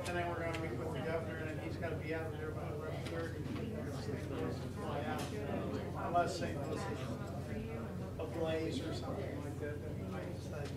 And then we're gonna meet with the governor, and he's gotta be out there by 11:30. Fly out, unless St. Louis is ablaze or something like that, then we might decide.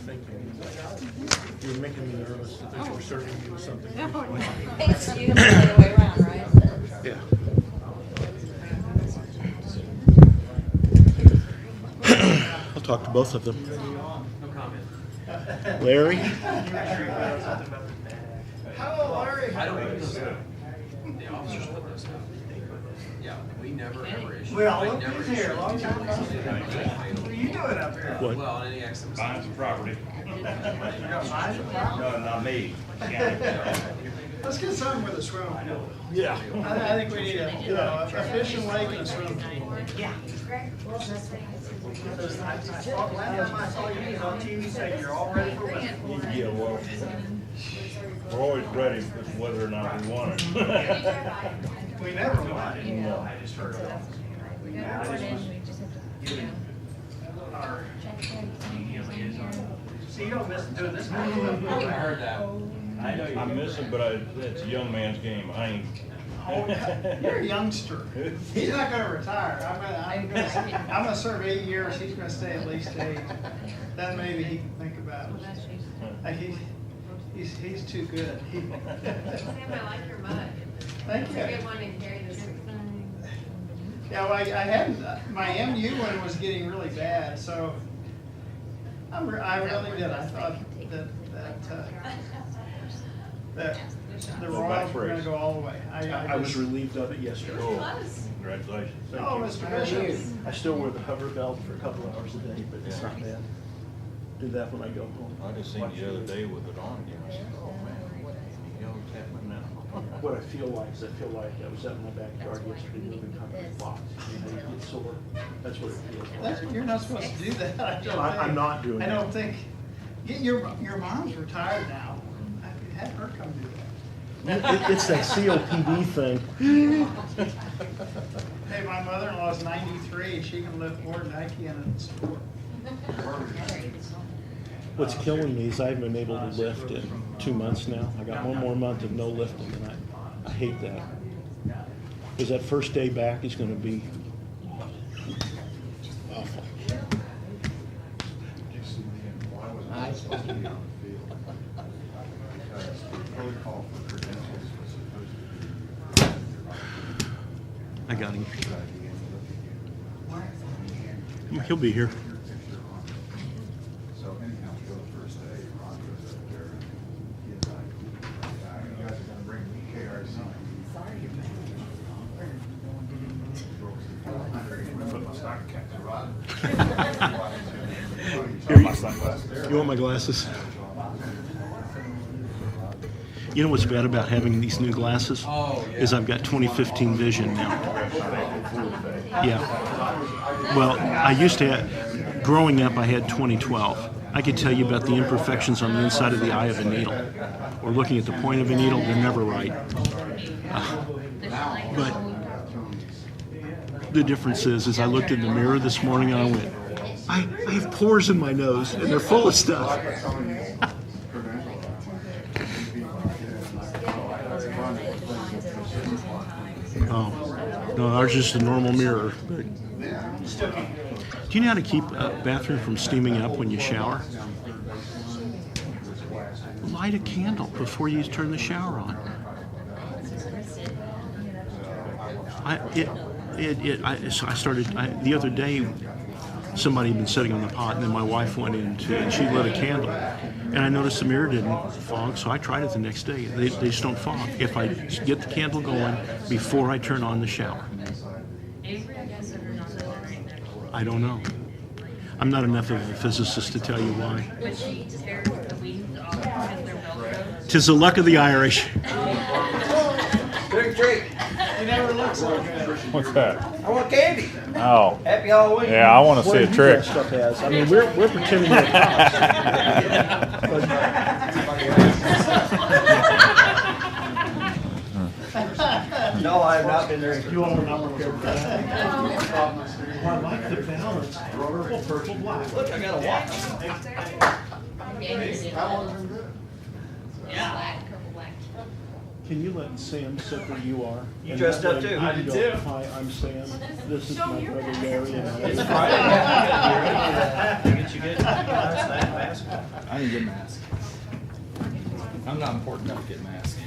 Thank you. You're making me nervous that they were serving you with something. It's you the other way around, right? Yeah. I'll talk to both of them. Larry? Hello, Larry. I don't even know. The officers put those out. Yeah, we never ever issued. Well, I look never who's here, issued long time no see. tickets. What are you doing up here? What? Well, any accidents. Buying some property. You got mine? No, not me. Let's get something with a swimming pool. Yeah. I think we need a fishing lake and a swimming pool. Yeah. Last time I saw you was on TV saying you're all ready for winter. Yeah, well, we're always ready whether or not we want it. We never won. No. I just heard of See, you don't miss doing this kind of I stuff. heard that. I know you. I miss it, but it's a young man's game. I ain't. Oh, you're a youngster. He's not gonna retire. I'm gonna serve 8 years. He's gonna stay at least 8. Then maybe he can think about it. He's too good. Sam, I like your mug. Thank It's a you. good one to carry this week. Yeah, well, I hadn't, my MU one was getting really bad, so I really did. I thought that the Royals were gonna go all the way. I was relieved of it yesterday. Oh, Close. congratulations. Oh, Mr. Bishop. I still wear the hover belt for a couple of hours a day, but it's not bad. Do that when I go home. I just seen you the other day with it on you. I said, oh man, what the hell is happening now? What I feel like is I feel like I was out in my backyard yesterday moving concrete blocks. You know, you get sore. That's what it feels like. You're not supposed to do that. I don't I'm think. not doing I that. don't think, your mom's retired now. I could have her come do that. It's that COPD thing. Hey, my mother-in-law's 93, she can lift more than I can in the store. What's killing me is I haven't been able to lift in 2 months now. I got one more month of no lifting, and I hate that. Because that first day back is going to be awful. I got him. He'll be here. So anyhow, for the first day, Ron goes up there, and you guys are gonna bring KRC. Put my stocking caps on. Here, you want my glasses? You know what's bad about having these new glasses? Oh, yeah. Is I've got 2015 vision now. Yeah. Well, I used to have, growing up, I had 2012. I could tell you about the imperfections on the inside of the eye of a needle. Or looking at the point of a needle, they're never right. But the difference is I looked in the mirror this morning and I went, I have pores in my nose and they're full of stuff. Oh, no, ours is just a normal mirror. But do you know how to keep a bathroom from steaming up when you shower? Light a candle before you turn the shower on. So I started, the other day, somebody had been sitting on the pot, and then my wife went into it, and she lit a candle. And I noticed the mirror didn't fog, so I tried it the next day. They just don't fog. If I get the candle going before I turn on the shower. I don't know. I'm not enough of a physicist to tell you why. Tis the luck of the Irish. Trick, trick. You never look so good. What's that? I want candy. Oh, Happy Halloween. yeah, I want to see a trick. Stuff has. I mean, we're pretending we're cops. No, I have not been there. You want a number here? I like the balance. Purple, black. Look, I got a watch. That would've been good. Black, purple, black. Can you let Sam sit where you are? You And dressed that up way too. you I can did go, too. Hi, I'm Sam. This is my brother Larry. And It's I- Friday. Get you good. Mask. I didn't get a mask. I'm not important enough to get a mask.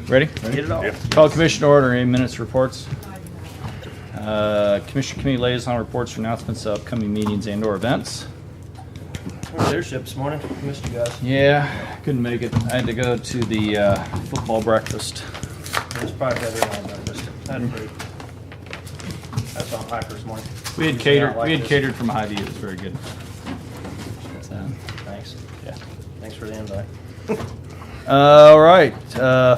Ready? Get it all. Call commission to order. Any minutes reports? Commission committee liaison reports for announcements of upcoming meetings and or events. Leadership this morning. Missed you guys. Yeah, couldn't make it. I had to go to the football breakfast. It's probably better than all breakfast. Had free. That's on hyper this morning. We had Yeah, I catered. like We had this. catered from Hy-Vee. It was very good. So, Thanks. yeah. Thanks for the invite. All right.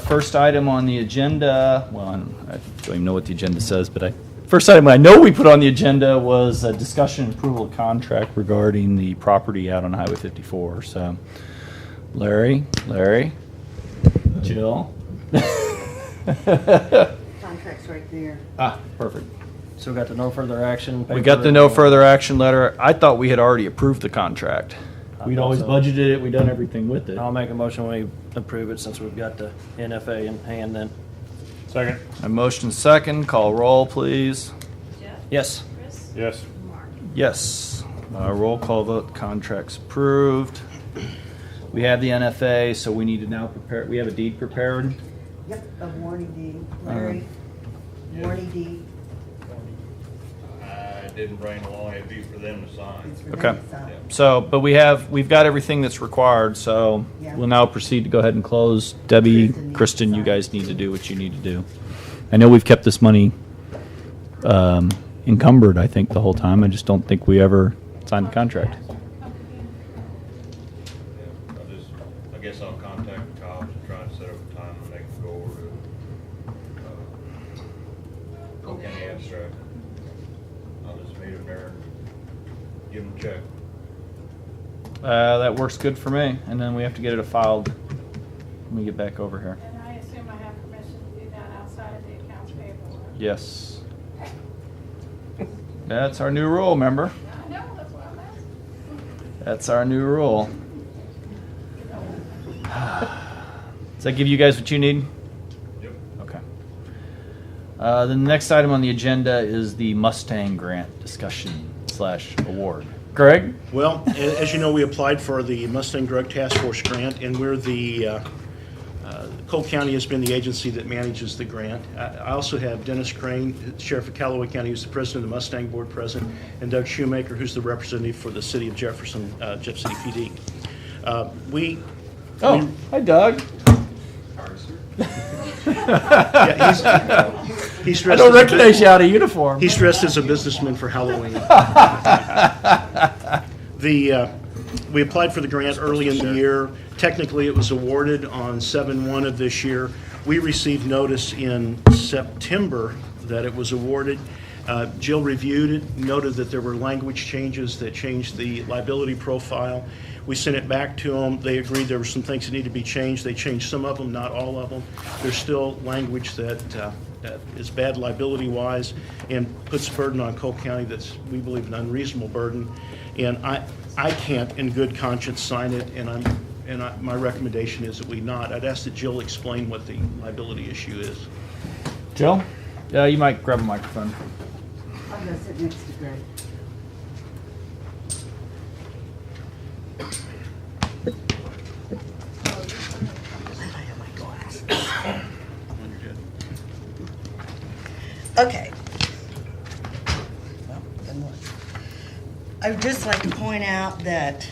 First item on the agenda. Well, I don't even know what the agenda says, but first item I know we put on the agenda was a discussion and approval of contract regarding the property out on Highway 54. So, Larry, Jill. Contract's right there. Perfect. So we got the no further action. We got the no further action letter. I thought we had already approved the contract. I We'd thought always so. budgeted it. We'd done everything with it. I'll make a motion we approve it since we've got the NFA in hand then. Second. A motion second. Call roll, please. Jeff? Yes. Chris? Yes. Mark? Yes. Roll call vote. Contracts approved. We have the NFA, so we need to now prepare. We have a deed prepared. Yep, a warning deed. Larry, warning deed. I didn't bring along, it'd be for them to sign. It's for Okay. them to sign. So, but we've got everything that's required. So Yeah. we'll now proceed to go ahead and close. Debbie, Kristen, you guys need to do what you need to do. I know we've kept this money encumbered. I think the whole time. I just don't think we ever signed the contract. I guess I'll contact the cops and try and set up a time when they can go over to, Cole County Abstract. I'll just meet them there and give them a check. That works good for me. And then we have to get it filed when we get back over here. And I assume I have permission to do that outside of the accounts payable. Yes. That's our new rule, remember? I know, that's what I'm asking. That's our new rule. Does that give you guys what you need? Yep. Okay. The next item on the agenda is the Mustang grant discussion / award. Greg? Well, as you know, we applied for the Mustang Drug Task Force grant, and we're the Cole County has been the agency that manages the grant. I also have Dennis Crane, Sheriff of Callaway County, who's the president of the Mustang Board President, and Doug Shoemaker, who's the representative for the city of Jefferson, Jeff City PD. Hi, Doug. Yeah, he's I dressed don't as a recognize you out of uniform. He's dressed as a businessman for Halloween. We applied for the grant early in the year. Technically, it was awarded on 7/1 of this year. We received notice in September that it was awarded. Jill reviewed it, noted that there were language changes that changed the liability profile. We sent it back to them. They agreed there were some things that need to be changed. They changed some of them, not all of them. There's still language that is bad liability-wise and puts a burden on Cole County that's, we believe, an unreasonable burden. And I can't, in good conscience, sign it, and my recommendation is that we not. I'd ask that Jill explain what the liability issue is. Jill? You might grab a microphone. I'm gonna sit next to Greg. Okay. Well, then what? I would just like to point out that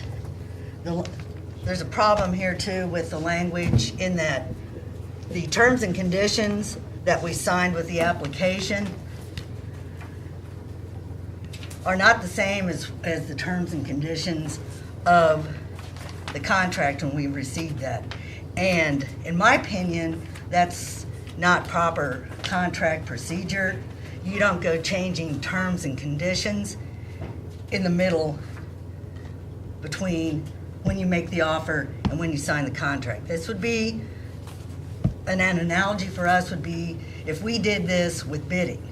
there's a problem here too with the language in that the terms and conditions that we signed with the application are not the same as the terms and conditions of the contract when we received that. And in my opinion, that's not proper contract procedure. You don't go changing terms and conditions in the middle between when you make the offer and when you sign the contract. This would be, an analogy for us would be if we did this with bidding.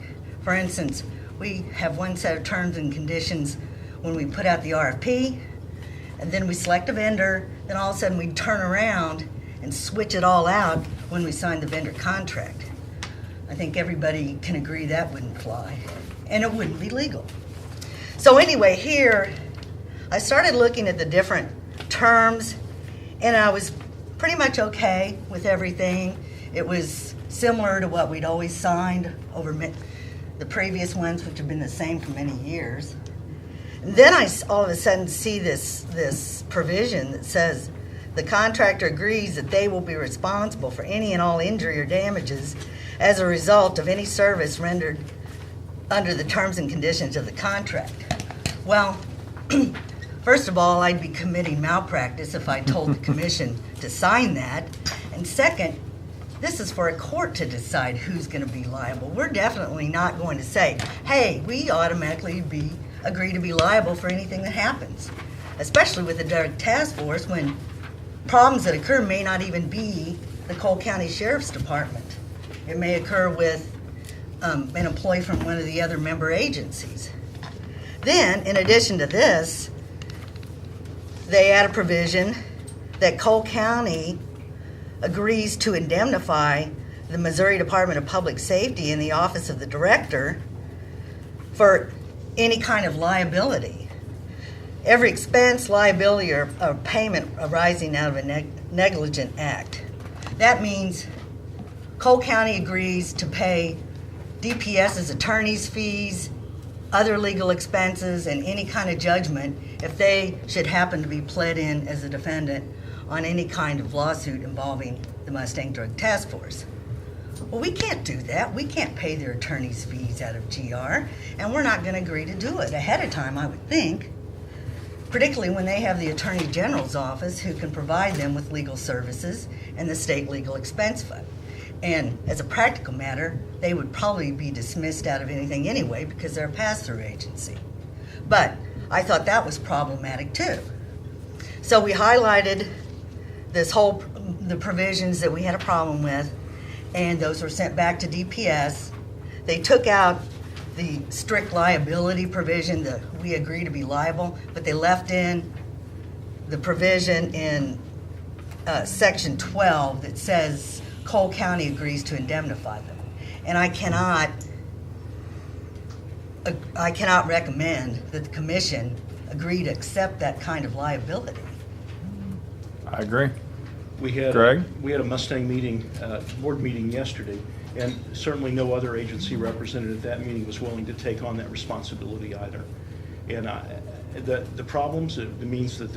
For instance, we have one set of terms and conditions when we put out the RFP, and then we select a vendor, then all of a sudden we turn around and switch it all out when we sign the vendor contract. I think everybody can agree that wouldn't fly, and it wouldn't be legal. So anyway, here, I started looking at the different terms, and I was pretty much okay with everything. It was similar to what we'd always signed over the previous ones, which have been the same for many years. And then I all of a sudden see this provision that says the contractor agrees that they will be responsible for any and all injury or damages as a result of any service rendered under the terms and conditions of the contract. Well, first of all, I'd be committing malpractice if I told the commission to sign that. And second, this is for a court to decide who's going to be liable. We're definitely not going to say, hey, we automatically agree to be liable for anything that happens, especially with the direct task force when problems that occur may not even be the Cole County Sheriff's Department. It may occur with an employee from one of the other member agencies. Then, in addition to this, they add a provision that Cole County agrees to indemnify the Missouri Department of Public Safety and the Office of the Director for any kind of liability. Every expense, liability, or payment arising out of a negligent act. That means Cole County agrees to pay DPS's attorney's fees, other legal expenses, and any kind of judgment if they should happen to be pled in as a defendant on any kind of lawsuit involving the Mustang Drug Task Force. Well, we can't do that. We can't pay their attorney's fees out of GR, and we're not going to agree to do it ahead of time, I would think, particularly when they have the Attorney General's office who can provide them with legal services and the state legal expense fund. And as a practical matter, they would probably be dismissed out of anything anyway because they're a pass-through agency. But I thought that was problematic too. So we highlighted the provisions that we had a problem with, and those were sent back to DPS. They took out the strict liability provision that we agree to be liable, but they left in the provision in section 12 that says Cole County agrees to indemnify them. And I cannot recommend that the commission agree to accept that kind of liability. I agree. We had Greg? we had a Mustang meeting, board meeting yesterday, and certainly no other agency represented at that meeting was willing to take on that responsibility either. And the problems, it means that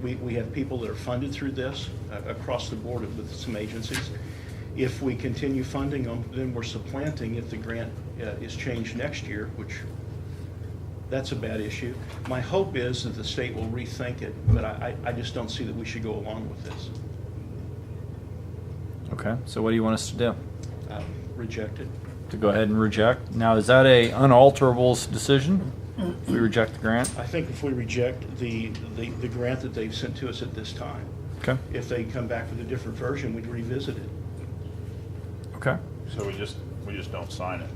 we have people that are funded through this across the board with some agencies. If we continue funding them, then we're supplanting if the grant is changed next year, which that's a bad issue. My hope is that the state will rethink it, but I just don't see that we should go along with this. Okay, so what do you want us to do? Reject it. To go ahead and reject? Now, is that a unalterable decision? If we reject the grant? I think if we reject the grant that they've sent to us at this time, Okay. if they come back with a different version, we'd revisit it. Okay. So we just don't sign it,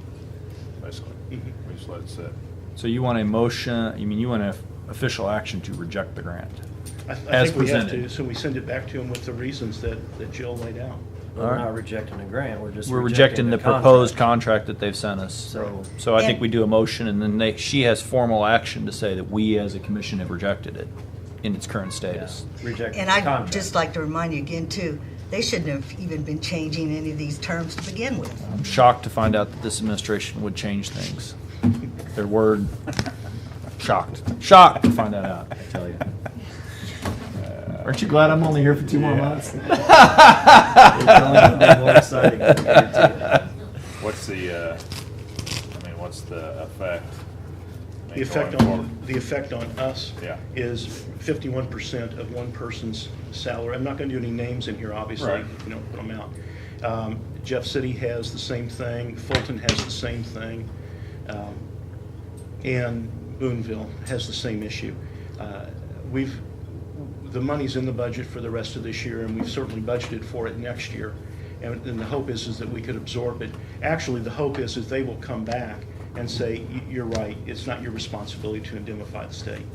basically. Mhm. We just let it sit. So you want a motion, you want an official action to reject the grant? I As think we have presented. to, so we send it back to them with the reasons that Jill laid out. We're All right. not rejecting the grant, we're just We're rejecting the proposed contract. contract that they've sent us. So- So I think And- we do a motion, and then she has formal action to say that we as a commission have rejected it in its current status. Rejecting And the I'd contract. just like to remind you again too, they shouldn't have even been changing any of these terms to begin with. I'm shocked to find out that this administration would change things. Their word, shocked. Shocked to find that out, I tell you. Aren't you glad I'm only here for 2 more months? It's only gonna be more exciting when we get to What's the effect? I mean, The going forward? effect on us Yeah. is 51% of one person's salary. I'm not going to do any names in here, obviously, Right. if you don't put them out. Jeff City has the same thing. Fulton has the same thing. And Boonville has the same issue. The money's in the budget for the rest of this year, and we've certainly budgeted for it next year. And the hope is that we could absorb it. Actually, the hope is that they will come back and say, you're right, it's not your responsibility to indemnify the state.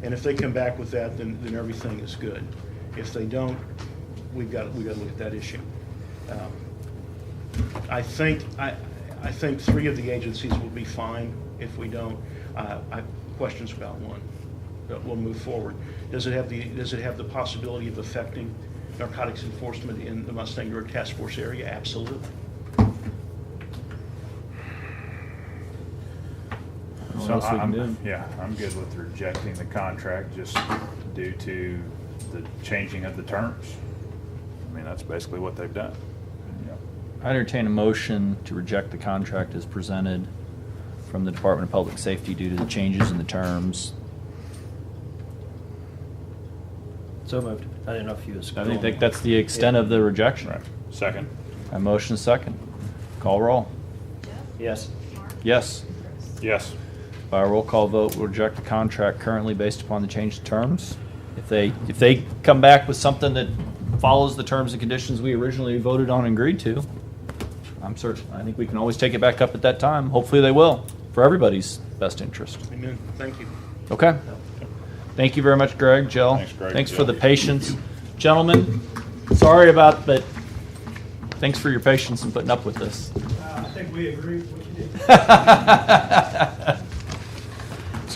And if they come back with that, then everything is good. If they don't, we've got to look at that issue. I think 3 of the agencies will be fine. If we don't, I have questions about one, but we'll move forward. Does it have the possibility of affecting narcotics enforcement in the Mustang Road Task Force area? Absolutely. So else we can do? Yeah, I'm good with rejecting the contract just due to the changing of the terms. I mean, that's basically what they've done. I entertain a motion to reject the contract as presented from the Department of Public Safety due to the changes in the terms. So moved. I didn't know if you was. I think that's the extent of the rejection. Right. Second? A motion second. Call roll. Yes. Yes. Yes. By a roll call vote, we'll reject the contract currently based upon the changed terms. If they come back with something that follows the terms and conditions we originally voted on and agreed to, I'm certain. I think we can always take it back up at that time. Hopefully they will, for everybody's best interest. Amen. Thank you. Okay. Thank you very much, Greg, Jill. Thanks, Greg. Thanks for Jill. the patience. Gentlemen, sorry about, but thanks for your patience in putting up with this. I think we agree with what you did.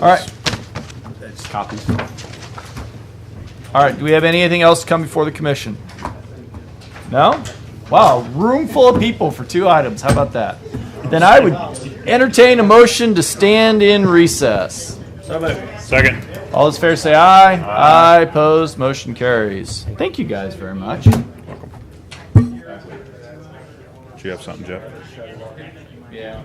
All right. That's copies. All right, do we have anything else to come before the commission? No? Wow, room full of people for 2 items. How about that? Then I would entertain a motion to stand in recess. So moved. Second. All those fair say aye. Aye. Opposed. Motion carries. Thank you guys very much. Do you have something, Jeff? Yeah.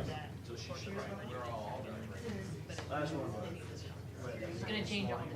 It's gonna change on the